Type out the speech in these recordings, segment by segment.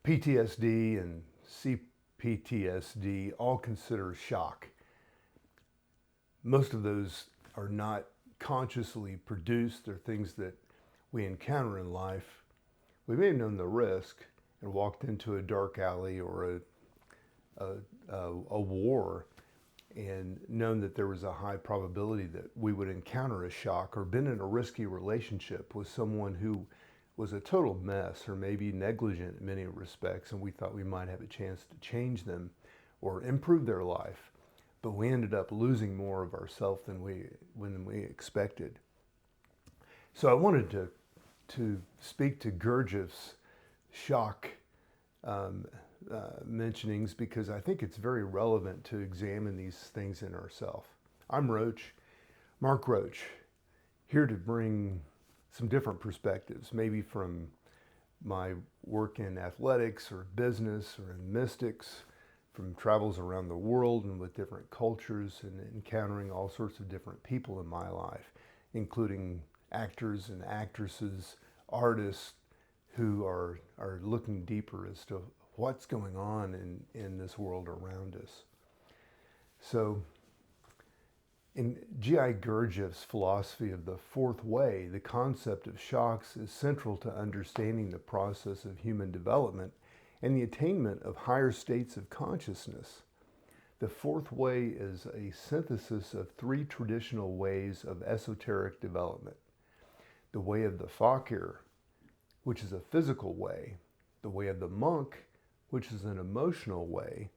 PTSD and c-ptsd all consider shock. Most of those are not consciously produced. They're things that we encounter in life. We may have known the risk and walked into a dark alley or a war and known that there was a high probability that we would encounter a shock, or been in a risky relationship with someone who was a total mess or maybe negligent in many respects, and we thought we might have a chance to change them or improve their life, but we ended up losing more of ourselves than we expected. So I wanted to speak to Gurdjieff's shock mentionings, because I think it's very relevant to examine these things in ourselves. I'm Roach, Mark Roach, here to bring some different perspectives, maybe from my work in athletics or business or in mystics, from travels around the world and with different cultures and encountering all sorts of different people in my life, including actors and actresses, artists who are looking deeper as to what's going on in this world around us. So in G.I. Gurdjieff's philosophy of the fourth way, the concept of shocks is central to understanding the process of human development and the attainment of higher states of consciousness. The fourth way is a synthesis of three traditional ways of esoteric development: the way of the fakir, which is a physical way; the way of the monk, which is an emotional way;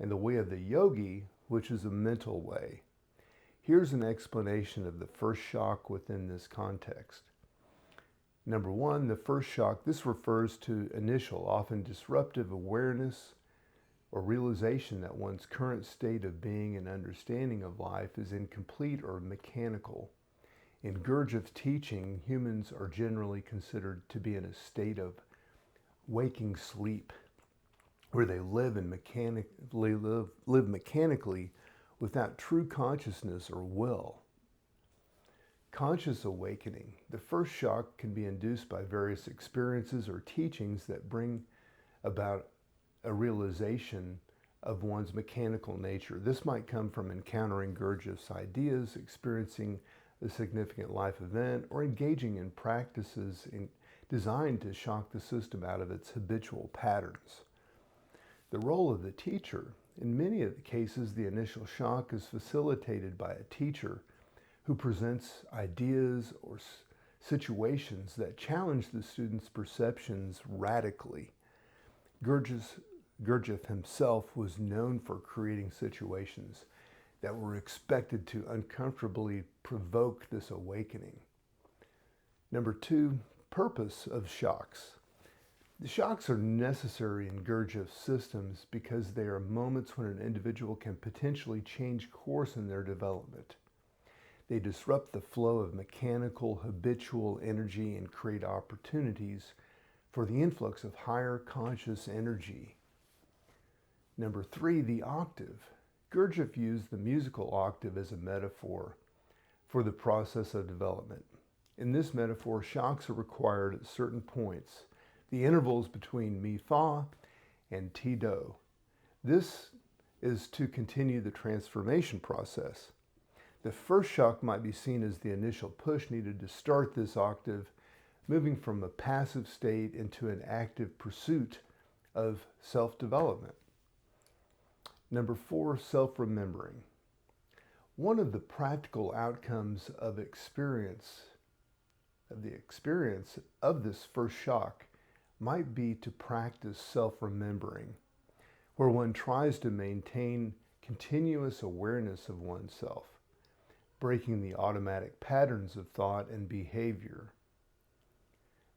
and the way of the yogi, which is a mental way. Here's an explanation of the first shock within this context. Number one, the first shock, this refers to initial, often disruptive awareness or realization that one's current state of being and understanding of life is incomplete or mechanical. In Gurdjieff's teaching, humans are generally considered to be in a state of waking sleep, where they live mechanically without true consciousness or will. Conscious awakening. The first shock can be induced by various experiences or teachings that bring about a realization of one's mechanical nature. This might come from encountering Gurdjieff's ideas, experiencing a significant life event, or engaging in practices designed to shock the system out of its habitual patterns. The role of the teacher. In many of the cases, the initial shock is facilitated by a teacher who presents ideas or situations that challenge the student's perceptions radically. Gurdjieff himself was known for creating situations that were expected to uncomfortably provoke this awakening. Number two, purpose of shocks. The shocks are necessary in Gurdjieff's systems because they are moments when an individual can potentially change course in their development. They disrupt the flow of mechanical, habitual energy and create opportunities for the influx of higher conscious energy. Number three, the octave. Gurdjieff used the musical octave as a metaphor for the process of development. In this metaphor, shocks are required at certain points, the intervals between mi-fa and ti-do. This is to continue the transformation process. The first shock might be seen as the initial push needed to start this octave, moving from a passive state into an active pursuit of self-development. Number four, self-remembering. One of the practical outcomes of the experience of this first shock might be to practice self-remembering, where one tries to maintain continuous awareness of oneself, breaking the automatic patterns of thought and behavior.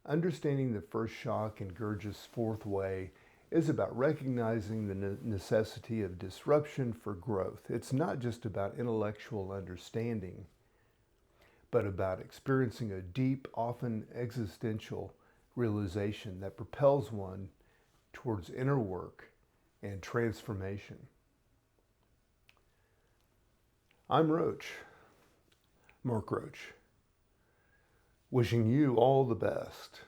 Understanding the first shock in Gurdjieff's fourth way is about recognizing the necessity of disruption for growth. It's not just about intellectual understanding, but about experiencing a deep, often existential realization that propels one towards inner work and transformation. I'm Roach, Mark Roach, wishing you all the best.